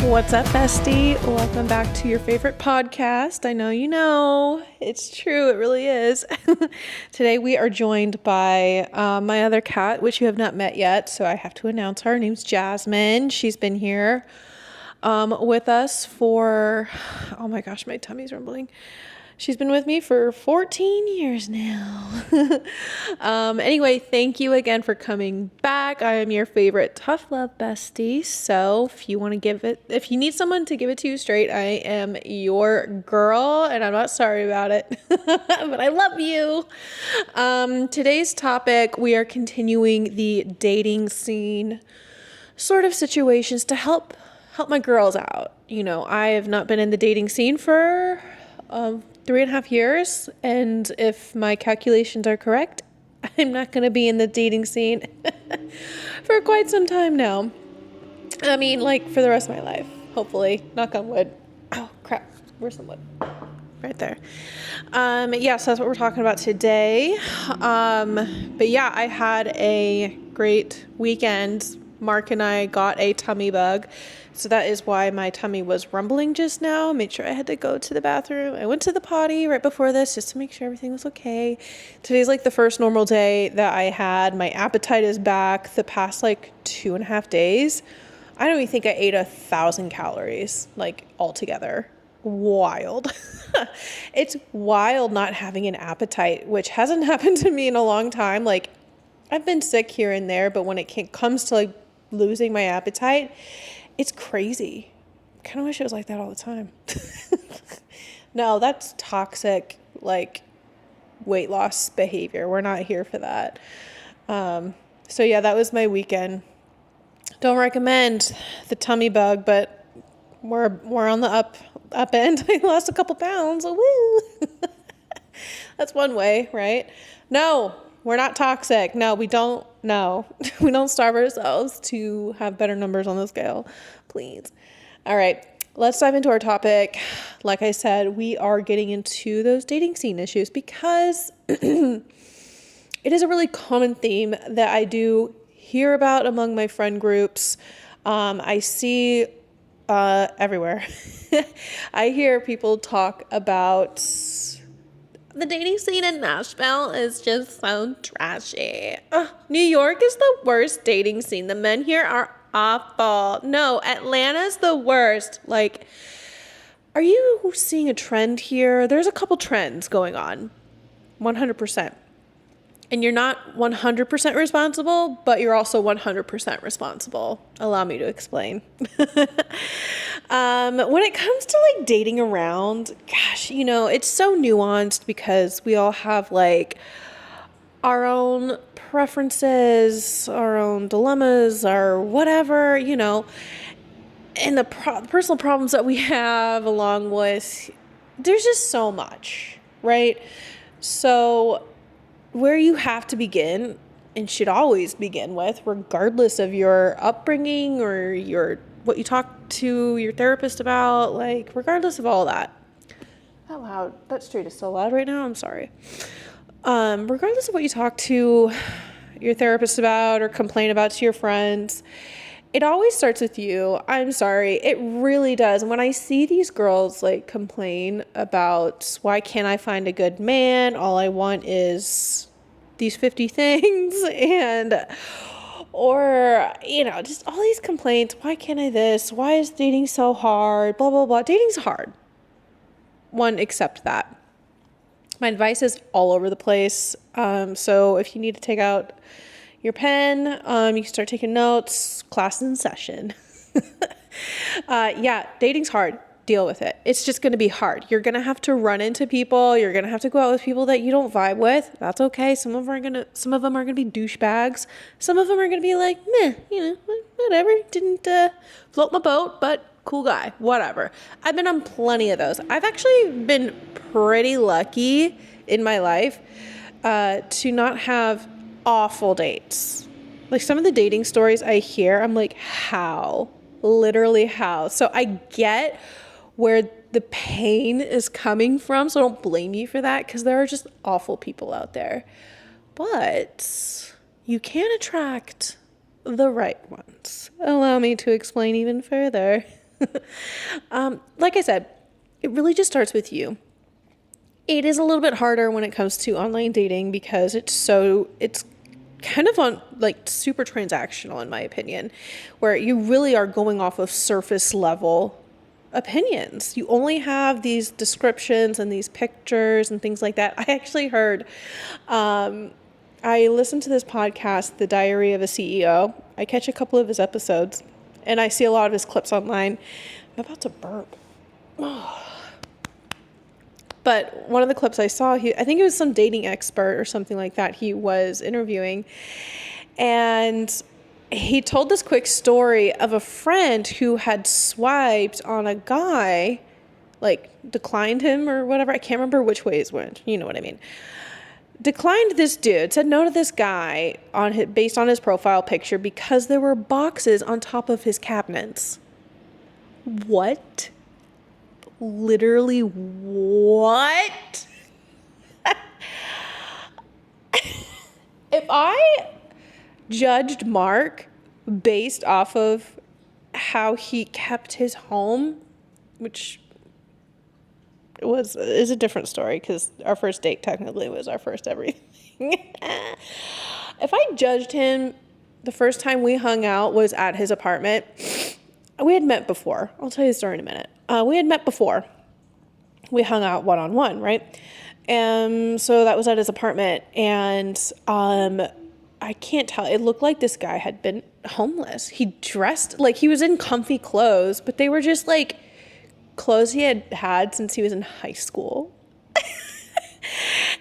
What's up, bestie? Welcome back to your favorite podcast. I know you know. It's true. It really is. Today we are joined by my other cat, which you have not met yet. So I have to announce her. Her name's Jasmine. She's been here with us for, oh my gosh, my tummy's rumbling. She's been with me for 14 years now. Anyway, thank you again for coming back. I am your favorite tough love bestie. So if you you need someone to give it to you straight, I am your girl and I'm not sorry about it, but I love you. Today's topic, we are continuing the dating scene sort of situations to help my girls out. You know, I have not been in the dating scene for 3.5 years, and if my calculations are correct, I'm not going to be in the dating scene for quite some time now. I mean, like, for the rest of my life, hopefully. Knock on wood. Oh, crap. Where's the wood? Right there. So that's what we're talking about today. But yeah, I had a great weekend. Mark and I got a tummy bug. So that is why my tummy was rumbling just now. Made sure I had to go to the bathroom. I went to the potty right before this just to make sure everything was okay. Today's like the first normal day that I had. My appetite is back. The past like 2.5 days, I don't even think I ate 1,000 calories, like altogether. Wild. It's wild not having an appetite, which hasn't happened to me in a long time. Like, I've been sick here and there, but when it comes to like losing my appetite, it's crazy. I kind of wish it was like that all the time. No, that's toxic, like, weight loss behavior. We're not here for that. So yeah, that was my weekend. Don't recommend the tummy bug, but we're on the up end. I lost a couple pounds. Woo! That's one way, right? No, we're not toxic. No, we don't. No, we don't starve ourselves to have better numbers on the scale, please. All right, let's dive into our topic. Like I said, we are getting into those dating scene issues because it is a really common theme that I do hear about among my friend groups. I see everywhere. I hear people talk about the dating scene in Nashville is just so trashy. New York is the worst dating scene. The men here are awful. No, Atlanta's the worst. Like, are you seeing a trend here? There's a couple trends going on. 100%. And you're not 100% responsible, but you're also 100% responsible. Allow me to explain. When it comes to like dating around, gosh, you know, it's so nuanced because we all have like our own preferences, our own dilemmas, or whatever, you know, and the personal problems that we have along with, there's just so much, right? So where you have to begin and should always begin with, regardless of your upbringing or what you talk to your therapist about, like regardless of all that. How loud? That street is so loud right now. I'm sorry. Regardless of what you talk to your therapist about or complain about to your friends, it always starts with you. I'm sorry. It really does. And when I see these girls like complain about why can't I find a good man? All I want is these 50 things or, you know, just all these complaints. Why can't I this? Why is dating so hard? Blah, blah, blah. Dating's hard. One, accept that. My advice is all over the place. So if you need to take out your pen, you can start taking notes. Class in session. Yeah, dating's hard. Deal with it. It's just going to be hard. You're going to have to run into people. You're going to have to go out with people that you don't vibe with. That's okay. Some of them are going to be douchebags. Some of them are going to be like, meh, you know, whatever. Didn't float my boat, but cool guy, whatever. I've been on plenty of those. I've actually been pretty lucky in my life to not have awful dates. Like some of the dating stories I hear, I'm like, how? Literally how? So I get where the pain is coming from, so I don't blame you for that, because there are just awful people out there. But you can attract the right ones. Allow me to explain even further. Like I said, it really just starts with you. It is a little bit harder when it comes to online dating because it's kind of on like super transactional in my opinion, where you really are going off of surface level opinions. You only have these descriptions and these pictures and things like that. I actually heard, I listened to this podcast, The Diary of a CEO. I catch a couple of his episodes and I see a lot of his clips online. I'm about to burp. But one of the clips I saw, I think it was some dating expert or something like that he was interviewing. And he told this quick story of a friend who had swiped on a guy, like declined him or whatever. I can't remember which ways went. You know what I mean. Declined this dude, said no to this guy based on his profile picture because there were boxes on top of his cabinets. What? Literally what? If I judged Mark based off of how he kept his home, which is a different story because our first date technically was our first everything. If I judged him the first time we hung out was at his apartment, we had met before. I'll tell you the story in a minute. We had met before. We hung out one-on-one, right? And so that was at his apartment. And I can't tell. It looked like this guy had been homeless. He dressed like he was in comfy clothes, but they were just like clothes he had since he was in high school.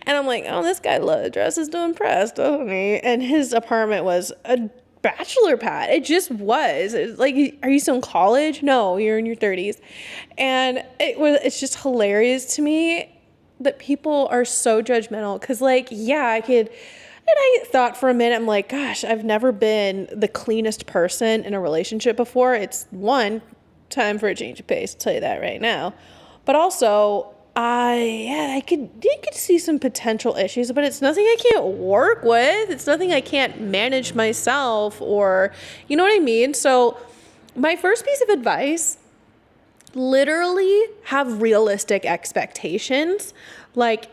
And I'm like, oh, this guy dresses to impress, doesn't he? And his apartment was a bachelor pad. It just was. It's like, are you still in college? No, you're in your 30s. And it's just hilarious to me that people are so judgmental. Because like, yeah, and I thought for a minute, I'm like, gosh, I've never been the cleanest person in a relationship before. It's time for a change of pace, I'll tell you that right now. But also, I could see some potential issues, but it's nothing I can't work with. It's nothing I can't manage myself, or, you know what I mean? So my first piece of advice, literally have realistic expectations. Like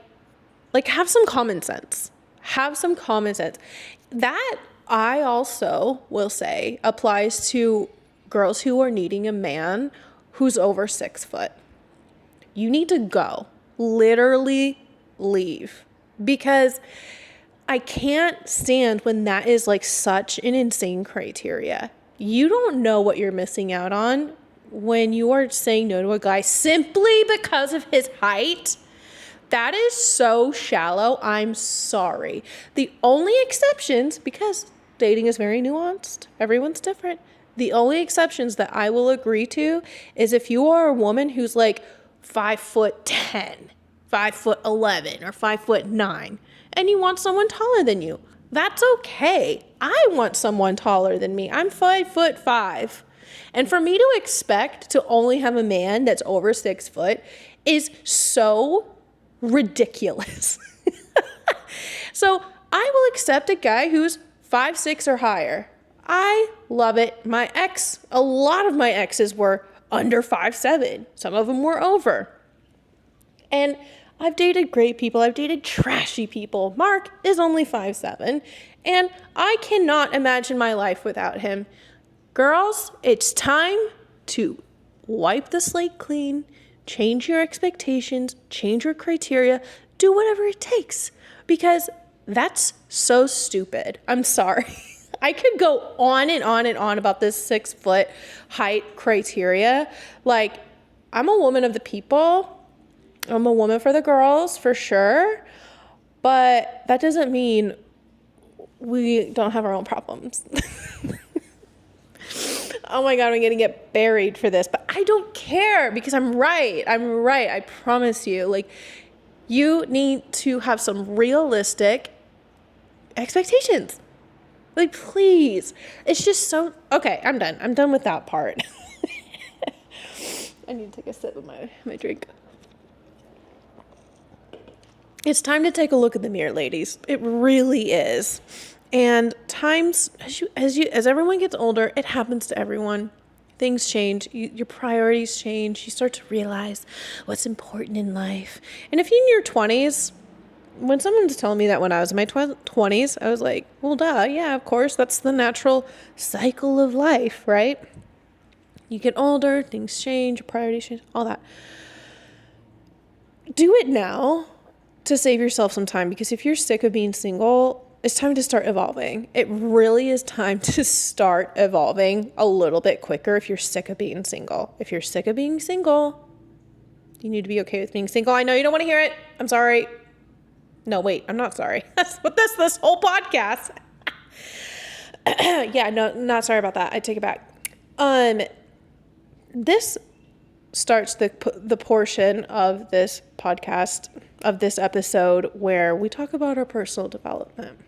have some common sense. Have some common sense. That, I also will say, applies to girls who are needing a man who's over 6 foot. You need to go. Literally leave. Because I can't stand when that is like such an insane criteria. You don't know what you're missing out on when you are saying no to a guy simply because of his height. That is so shallow. I'm sorry. The only exceptions, because dating is very nuanced, everyone's different. The only exceptions that I will agree to is if you are a woman who's like 5'10", 5'11", or 5'9", and you want someone taller than you. That's okay. I want someone taller than me. I'm 5'5". And for me to expect to only have a man that's over 6 foot is so ridiculous. So I will accept a guy who's 5'6" or higher. I love it. A lot of my exes were under 5'7". Some of them were over. And I've dated great people. I've dated trashy people. Mark is only 5'7", and I cannot imagine my life without him. Girls, it's time to wipe the slate clean, change your expectations, change your criteria, do whatever it takes, because that's so stupid. I'm sorry. I could go on and on and on about this 6 foot height criteria. Like, I'm a woman of the people. I'm a woman for the girls, for sure. But that doesn't mean we don't have our own problems. Oh my God, I'm going to get buried for this. But I don't care because I'm right. I promise you. Like, you need to have some realistic expectations. Like, please. It's just so... Okay, I'm done. I'm done with that part. I need to take a sip of my drink. It's time to take a look in the mirror, ladies. It really is. And times, as everyone gets older, it happens to everyone. things change, your priorities change, you start to realize what's important in life. And if you're in your 20s, when someone's telling me that when I was in my 20s, I was like, well, duh, yeah, of course, that's the natural cycle of life, right? You get older, things change, your priorities change, all that. Do it now to save yourself some time, because if you're sick of being single, it's time to start evolving. It really is time to start evolving a little bit quicker if you're sick of being single. If you're sick of being single, you need to be okay with being single. I know you don't want to hear it. I'm sorry. No, wait, I'm not sorry. That's what this whole podcast. Yeah, no, not sorry about that. I take it back. This starts the portion of this podcast, of this episode, where we talk about our personal development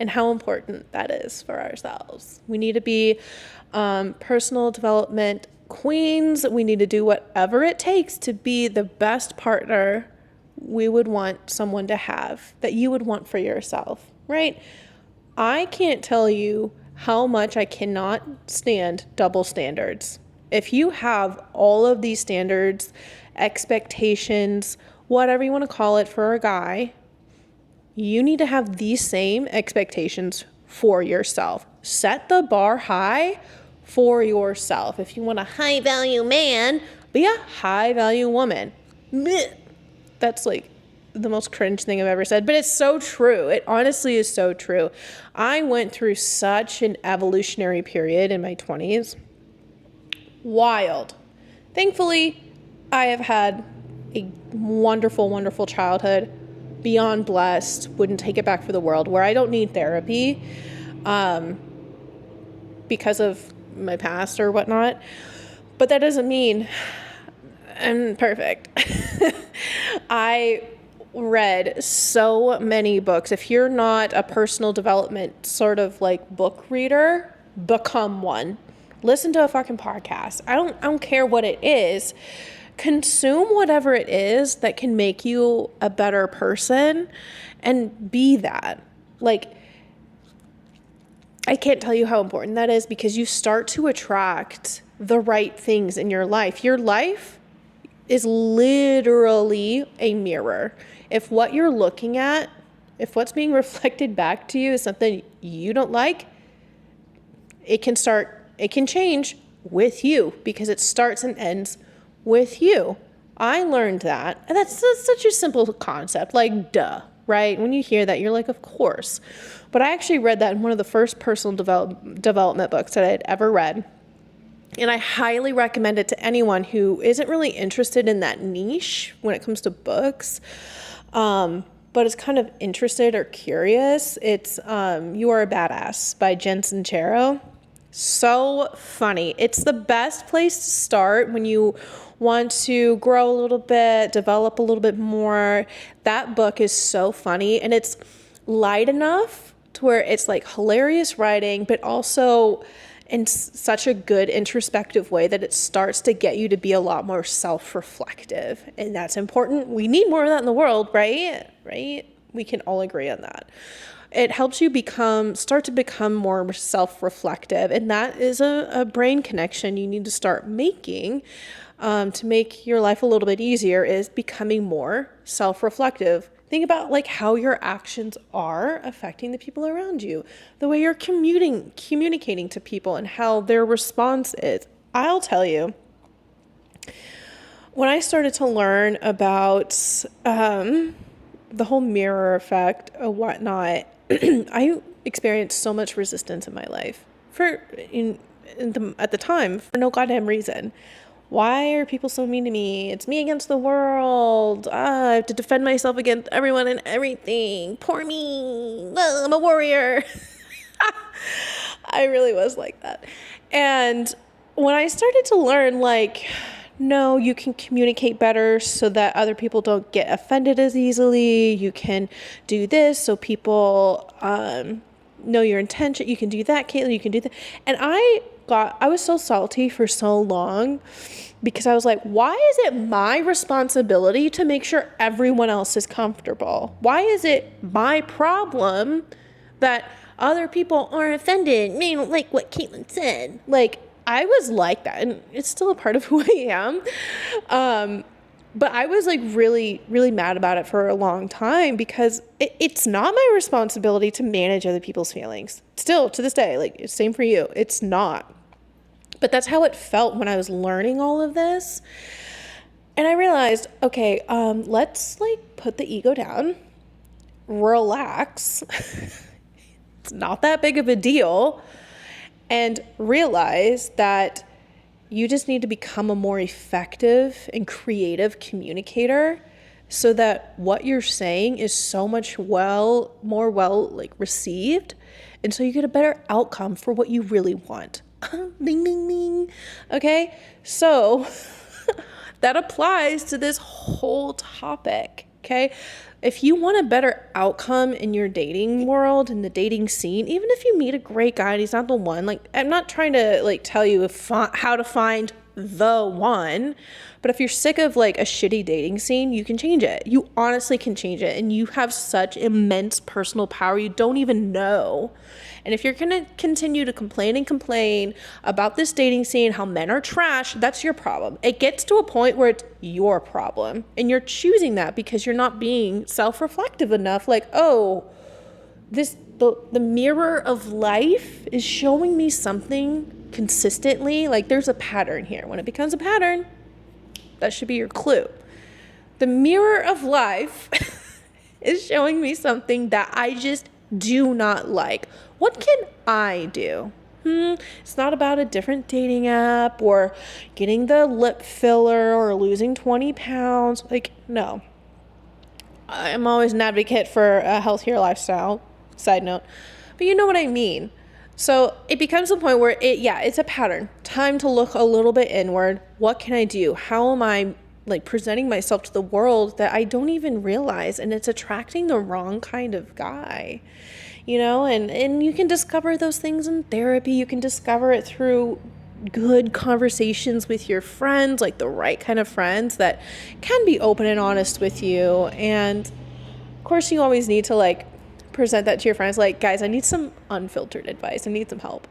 and how important that is for ourselves. We need to be personal development queens. We need to do whatever it takes to be the best partner we would want someone to have, that you would want for yourself, right? I can't tell you how much I cannot stand double standards. If you have all of these standards, expectations, whatever you want to call it for a guy, you need to have these same expectations for yourself. Set the bar high for yourself. If you want a high value man, be a high value woman. That's like the most cringe thing I've ever said, but it's so true. It honestly is so true. I went through such an evolutionary period in my 20s. Wild. Thankfully, I have had a wonderful, wonderful childhood. Beyond blessed. Wouldn't take it back for the world, where I don't need therapy because of my past or whatnot. But that doesn't mean I'm perfect. I read so many books. If you're not a personal development sort of like book reader, become one. Listen to a fucking podcast. I don't care what it is. Consume whatever it is that can make you a better person and be that. Like, I can't tell you how important that is, because you start to attract the right things in your life. Your life is literally a mirror. If what you're looking at, if what's being reflected back to you is something you don't like, it can change with you, because it starts and ends with you. I learned that. And that's such a simple concept, like duh, right? When you hear that, you're like, of course. But I actually read that in one of the first personal development books that I had ever read. And I highly recommend it to anyone who isn't really interested in that niche when it comes to books, but is kind of interested or curious. It's You Are a Badass by Jen Sincero. So funny. It's the best place to start when you want to grow a little bit, develop a little bit more. That book is so funny, and it's light enough to where it's like hilarious writing, but also in such a good introspective way that it starts to get you to be a lot more self-reflective. And that's important. We need more of that in the world, right? Right? We can all agree on that. It helps you start to become more self-reflective. And that is a brain connection you need to start making to make your life a little bit easier, is becoming more self-reflective. Think about like how your actions are affecting the people around you, the way you're communicating to people, and how their response is. I'll tell you, when I started to learn about the whole mirror effect or whatnot, I experienced so much resistance in my life at the time for no goddamn reason. Why are people so mean to me? It's me against the world. I have to defend myself against everyone and everything. Poor me. I'm a warrior. I really was like that. And when I started to learn, like, no, you can communicate better so that other people don't get offended as easily. You can do this so people know your intention. You can do that, Katelynn. You can do that. And I was so salty for so long, because I was like, why is it my responsibility to make sure everyone else is comfortable? Why is it my problem that other people are offended? I mean, like what Katelynn said. Like, I was like that, and it's still a part of who I am. But I was like really, really mad about it for a long time because it's not my responsibility to manage other people's feelings. Still to this day, like, same for you. It's not. But that's how it felt when I was learning all of this. And I realized, okay, let's like put the ego down, relax. It's not that big of a deal. And realize that you just need to become a more effective and creative communicator so that what you're saying is so much more like received. And so you get a better outcome for what you really want. Ding, ding, ding. Okay. So that applies to this whole topic. Okay. If you want a better outcome in your dating world, in the dating scene, even if you meet a great guy and he's not the one, like, I'm not trying to like tell you how to find the one, but if you're sick of like a shitty dating scene, you can change it. You honestly can change it. And you have such immense personal power you don't even know. And if you're going to continue to complain about this dating scene, how men are trash, that's your problem. It gets to a point where it's your problem. And you're choosing that because you're not being self-reflective enough. Like, oh, the mirror of life is showing me something consistently. Like, there's a pattern here. When it becomes a pattern, that should be your clue. The mirror of life is showing me something that I just do not like. What can I do? It's not about a different dating app or getting the lip filler or losing 20 pounds. Like, no. I'm always an advocate for a healthier lifestyle, side note. But you know what I mean. So it becomes a point where it's a pattern. Time to look a little bit inward. What can I do? How am I like presenting myself to the world that I don't even realize? And it's attracting the wrong kind of guy. You know, and you can discover those things in therapy. You can discover it through good conversations with your friends, like the right kind of friends that can be open and honest with you. And of course, you always need to like present that to your friends. Like, guys, I need some unfiltered advice. I need some help.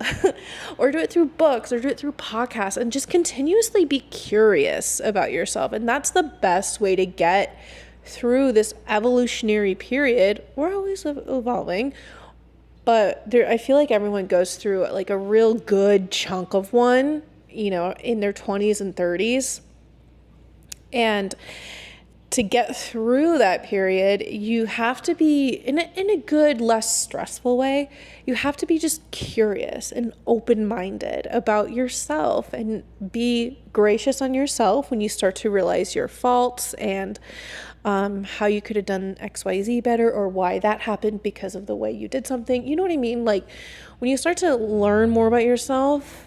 Or do it through books or do it through podcasts and just continuously be curious about yourself. And that's the best way to get through this evolutionary period. We're always evolving. But I feel like everyone goes through like a real good chunk of one, you know, in their 20s and 30s. And to get through that period, you have to be, in a good, less stressful way, you have to be just curious and open-minded about yourself and be gracious on yourself when you start to realize your faults and how you could have done XYZ better or why that happened because of the way you did something. You know what I mean? Like, when you start to learn more about yourself,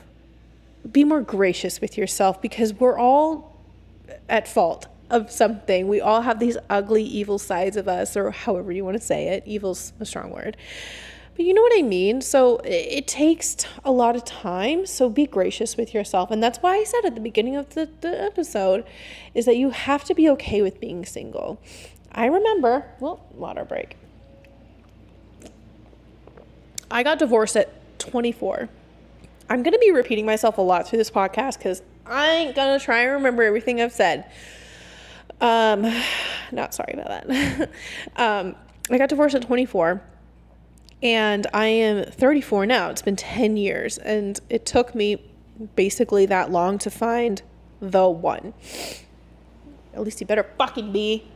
be more gracious with yourself because we're all at fault of something. We all have these ugly, evil sides of us, or however you want to say it. Evil's a strong word. But you know what I mean? So it takes a lot of time. So be gracious with yourself. And that's why I said at the beginning of the episode is that you have to be okay with being single. I remember, water break. I got divorced at 24. I'm going to be repeating myself a lot through this podcast because I ain't going to try and remember everything I've said. Not sorry about that. I got divorced at 24. And I am 34 now. It's been 10 years. And it took me basically that long to find the one. At least you better fucking be.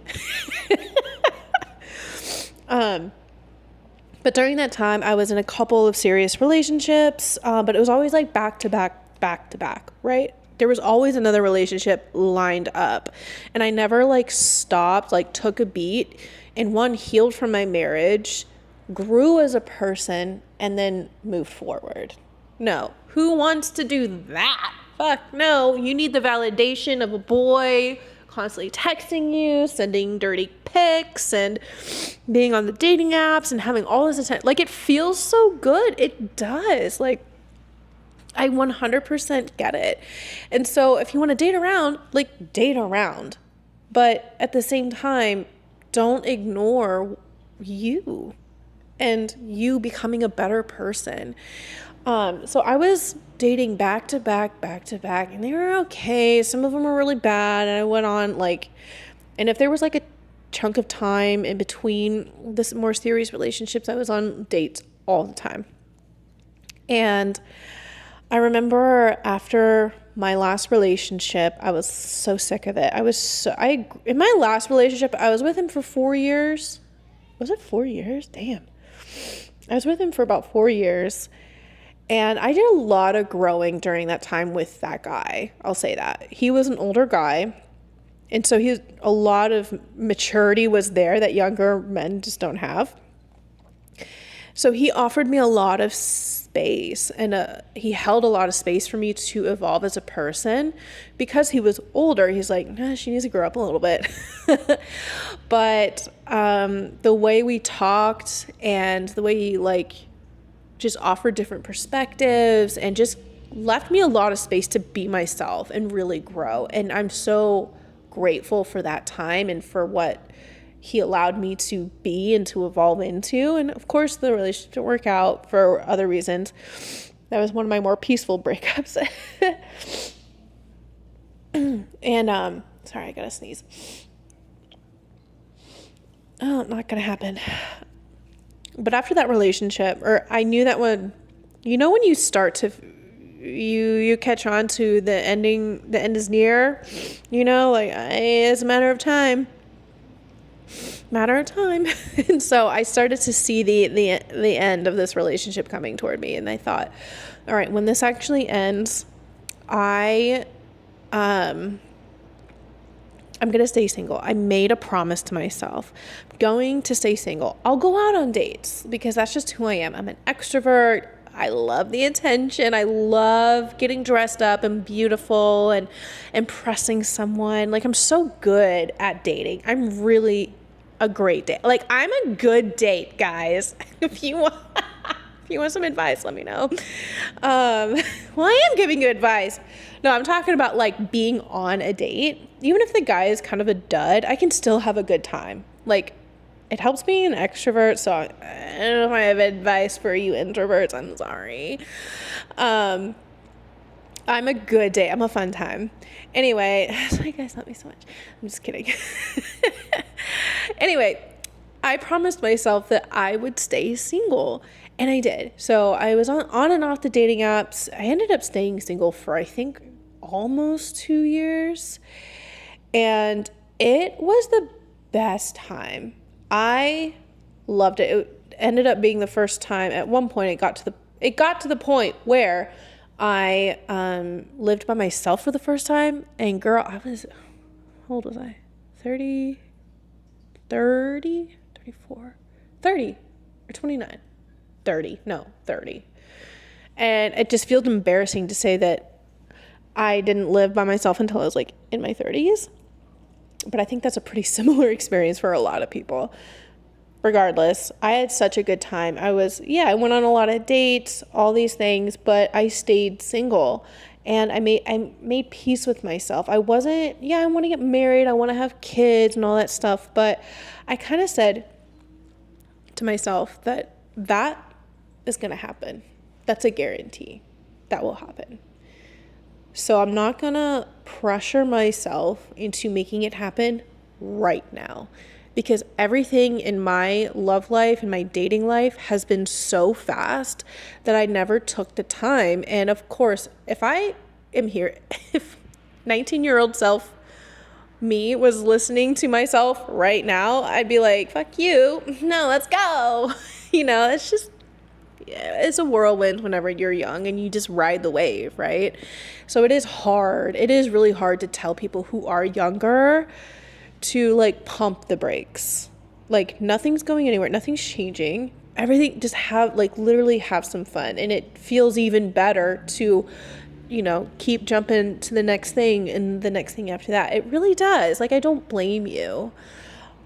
But during that time, I was in a couple of serious relationships. But it was always like back to back, right? There was always another relationship lined up. And I never like stopped, like took a beat. And one, healed from my marriage, grew as a person, and then moved forward. No. Who wants to do that? Fuck no. You need the validation of a boy constantly texting you, sending dirty pics, and being on the dating apps and having all this attention. Like, it feels so good. It does. Like, I 100% get it. And so if you want to date around, like, date around. But at the same time, don't ignore you and you becoming a better person. So I was dating back to back, and they were okay. Some of them were really bad, and I went on like, and if there was like a chunk of time in between this more serious relationships, I was on dates all the time. And I remember after my last relationship, I was so sick of it. In my last relationship, I was with him for 4 years. Was it 4 years? Damn. I was with him for about 4 years. And I did a lot of growing during that time with that guy. I'll say that. He was an older guy. And so a lot of maturity was there that younger men just don't have. So he offered me a lot of space, and he held a lot of space for me to evolve as a person. Because he was older, he's like, she needs to grow up a little bit. But the way we talked and the way he like just offered different perspectives and just left me a lot of space to be myself and really grow. And I'm so grateful for that time and for what he allowed me to be and to evolve into. And of course the relationship didn't work out for other reasons. That was one of my more peaceful breakups. And sorry, I gotta sneeze. Oh, not gonna happen. But after that relationship, or I knew that when you start to you catch on to the end is near, like it's a matter of time. And so I started to see the end of this relationship coming toward me, and I thought, all right, when this actually ends, I'm going to stay single. I made a promise to myself. I'm going to stay single. I'll go out on dates because that's just who I am. I'm an extrovert. I love the attention. I love getting dressed up and beautiful and impressing someone. Like, I'm so good at dating. I'm really a great date. Like, I'm a good date, guys. If you want some advice, let me know. Well, I am giving you advice. No, I'm talking about like being on a date. Even if the guy is kind of a dud, I can still have a good time. Like, it helps me an extrovert, so I don't know if I have advice for you introverts. I'm sorry. I'm a good date. I'm a fun time. Anyway, you guys love me so much. I'm just kidding. Anyway, I promised myself that I would stay single, and I did. So I was on and off the dating apps. I ended up staying single for, I think, almost 2 years, and it was the best time. I loved it. It ended up being the first time. At one point, it got to the point where I lived by myself for the first time. And girl, how old was I? 30, 34, 30, or 29? 30. No, 30. And it just feels embarrassing to say that I didn't live by myself until I was like in my 30s. But I think that's a pretty similar experience for a lot of people. Regardless, I had such a good time. I went on a lot of dates, all these things, but I stayed single, and I made peace with myself. I want to get married, I want to have kids and all that stuff, but I kind of said to myself that is going to happen. That's a guarantee. That will happen. So I'm not going to pressure myself into making it happen right now, because everything in my love life and my dating life has been so fast that I never took the time. And of course, if 19-year-old self me was listening to myself right now, I'd be like, fuck you. No, let's go. It's a whirlwind whenever you're young and you just ride the wave, right? So it is hard. It is really hard to tell people who are younger to like pump the brakes. Like, nothing's going anywhere. Nothing's changing. Everything, just literally have some fun. And it feels even better to, keep jumping to the next thing and the next thing after that. It really does. Like, I don't blame you.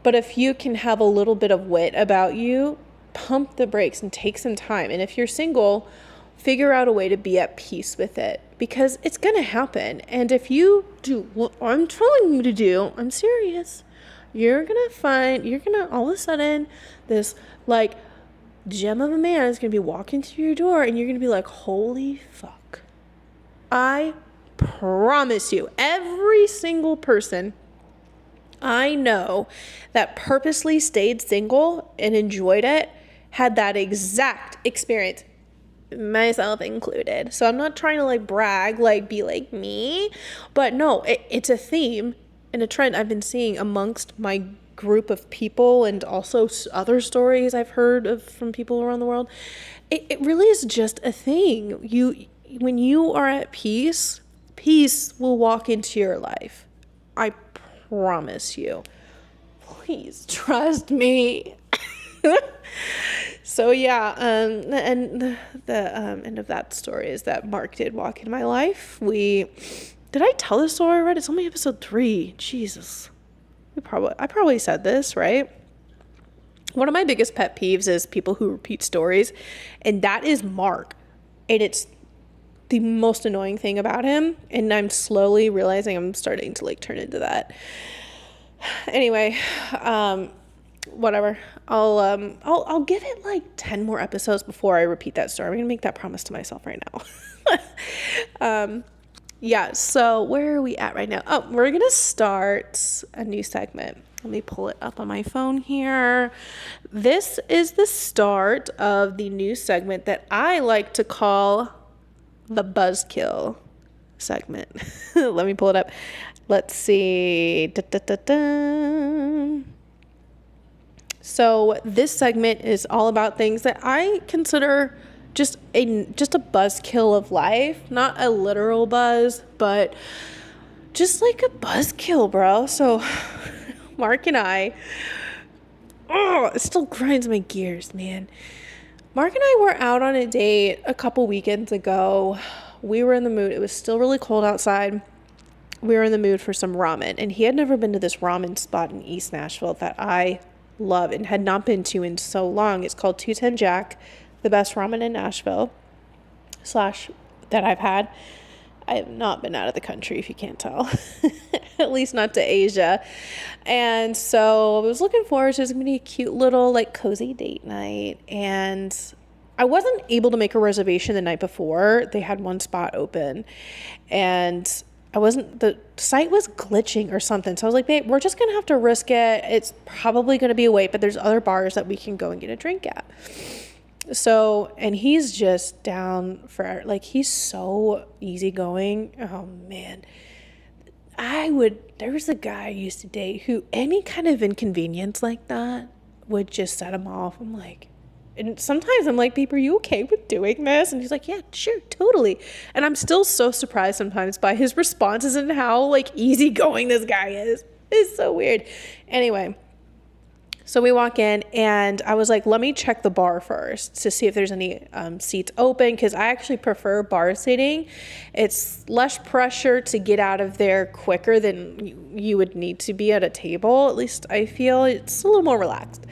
But if you can have a little bit of wit about you, pump the brakes and take some time. And if you're single, figure out a way to be at peace with it, because it's going to happen. And if you do what I'm telling you to do, I'm serious, you're going to all of a sudden, this gem of a man is going to be walking through your door, and you're going to be like, holy fuck, I promise you, every single person I know that purposely stayed single and enjoyed it had that exact experience, myself included. So I'm not trying to like brag, like be like me, but no, it's a theme and a trend I've been seeing amongst my group of people, and also other stories I've heard of from people around the world. It really is just a thing. When you are at peace, peace will walk into your life. I promise you. Please trust me. So yeah, and the end of that story is that Mark did walk in my life. Did I tell this story already? It's only episode 3. Jesus. I probably said this, right? One of my biggest pet peeves is people who repeat stories, and that is Mark. And it's the most annoying thing about him, and I'm slowly realizing I'm starting to like turn into that. Anyway, whatever. I'll give it like 10 more episodes before I repeat that story. I'm gonna make that promise to myself right now. Yeah, so where are we at right now? Oh, we're gonna start a new segment. Let me pull it up on my phone here. This is the start of the new segment that I like to call the Buzzkill segment. Let me pull it up. Let's see. So this segment is all about things that I consider just a buzzkill of life, not a literal buzz, but just like a buzzkill, bro. So Mark and I, it still grinds my gears, man. Mark and I were out on a date a couple weekends ago. We were in the mood. It was still really cold outside. We were in the mood for some ramen, and he had never been to this ramen spot in East Nashville that I love and had not been to in so long. It's called 210 Jack, the best ramen in Nashville / that I've had. I have not been out of the country, if you can't tell, at least not to Asia. And so I was looking forward to it. It was going to be a cute little like cozy date night. And I wasn't able to make a reservation the night before. They had one spot open, and the site was glitching or something. So I was like, babe, we're just going to have to risk it. It's probably going to be a wait, but there's other bars that we can go and get a drink at. So, and he's just down for, like, he's so easygoing. Oh man. There was a guy I used to date who any kind of inconvenience like that would just set him off. I'm like, and sometimes I'm like, babe, are you okay with doing this? And he's like, yeah, sure, totally. And I'm still so surprised sometimes by his responses and how like easygoing this guy is. It's so weird. Anyway, so we walk in, and I was like, let me check the bar first to see if there's any seats open, because I actually prefer bar seating. It's less pressure to get out of there quicker than you would need to be at a table. At least I feel it's a little more relaxed.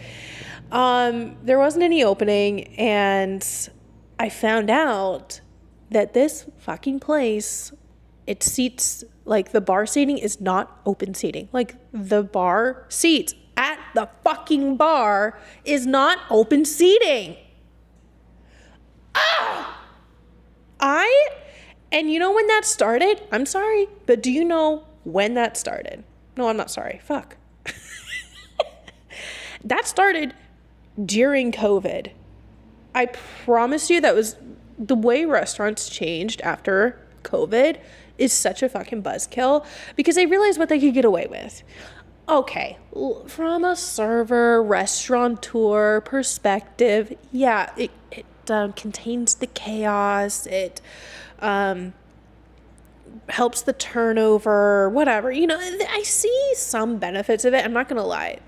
There wasn't any opening, and I found out that this fucking place, it seats, like the bar seating is not open seating. Like the bar seats at the fucking bar is not open seating. And you know when that started? I'm sorry, but do you know when that started? No, I'm not sorry. Fuck. That started during COVID. I promise you that was the way restaurants changed after COVID is such a fucking buzzkill, because they realized what they could get away with. Okay, from a server, restaurateur perspective, yeah, it contains the chaos. It helps the turnover, whatever. You know, I see some benefits of it. I'm not going to lie.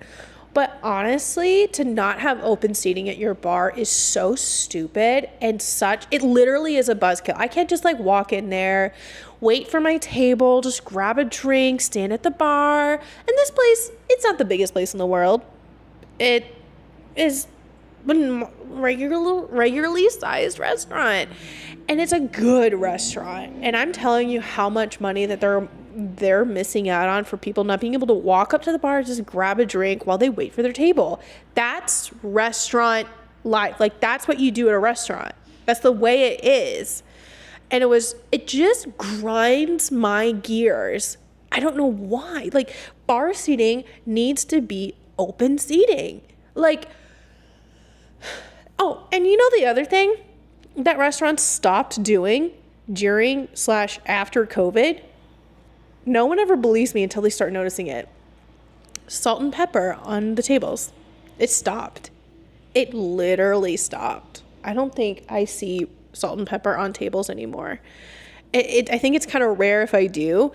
But honestly, to not have open seating at your bar is so stupid and it literally is a buzzkill. I can't just like walk in there, wait for my table, just grab a drink, stand at the bar. And this place, it's not the biggest place in the world. It is a regularly sized restaurant. And it's a good restaurant. And I'm telling you how much money that they're missing out on for people not being able to walk up to the bar, just grab a drink while they wait for their table. That's restaurant life. Like, that's what you do at a restaurant. That's the way it is. And it just grinds my gears. I don't know why. Like, bar seating needs to be open seating. Like, oh, and you know the other thing that restaurants stopped doing during/after COVID? No one ever believes me until they start noticing it. Salt and pepper on the tables. It stopped. It literally stopped. I don't think I see salt and pepper on tables anymore. I think it's kind of rare if I do.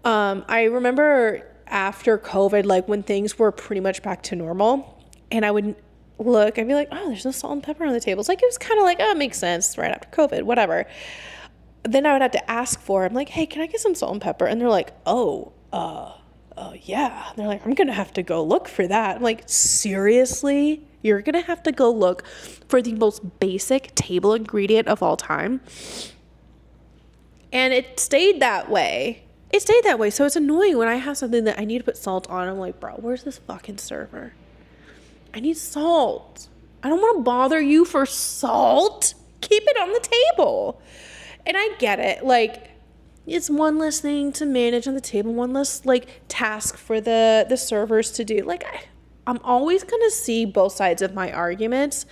I remember after COVID, like when things were pretty much back to normal, and I would look, I'd be like, oh, there's no salt and pepper on the tables. Like, it was kind of like, oh, it makes sense right after COVID, whatever. Then I would have to ask for it. I'm like, hey, can I get some salt and pepper? And they're like, yeah. And they're like, I'm going to have to go look for that. I'm like, seriously? You're going to have to go look for the most basic table ingredient of all time? And it stayed that way. So it's annoying when I have something that I need to put salt on. I'm like, bro, where's this fucking server? I need salt. I don't want to bother you for salt. Keep it on the table. And I get it. Like, it's one less thing to manage on the table, one less like task for the servers to do. Like, I'm always going to see both sides of my arguments,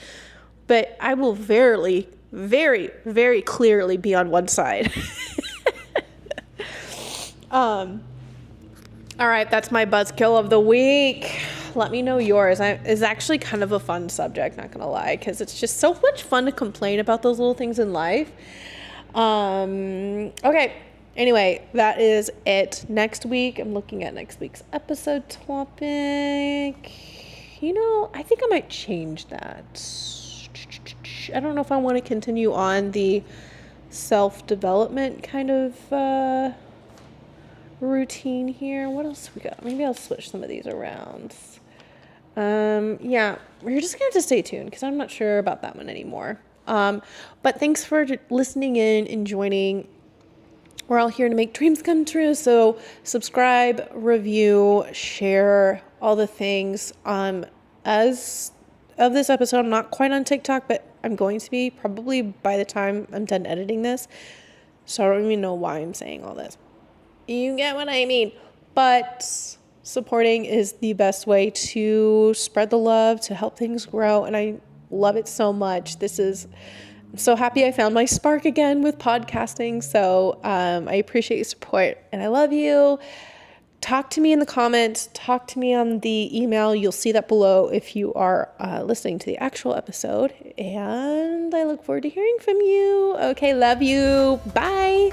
but I will very, very clearly be on one side. All right, that's my buzzkill of the week. Let me know yours. It's actually kind of a fun subject, not gonna lie, because it's just so much fun to complain about those little things in life. Okay. Anyway, that is it. Next week, I'm looking at next week's episode topic. You know, I think I might change that. I don't know if I want to continue on the self-development kind of routine here. What else we got? Maybe I'll switch some of these around. Yeah, you're just gonna have to stay tuned because I'm not sure about that one anymore. But thanks for listening in and joining. We're all here to make dreams come true. So subscribe, review, share, all the things. As of this episode, I'm not quite on TikTok, but I'm going to be probably by the time I'm done editing this. So I don't even know why I'm saying all this. You get what I mean. But supporting is the best way to spread the love, to help things grow. And I love it so much. I'm so happy I found my spark again with podcasting. So I appreciate your support and I love you. Talk to me in the comments. Talk to me on the email. You'll see that below if you are listening to the actual episode. And I look forward to hearing from you. Okay, love you. Bye.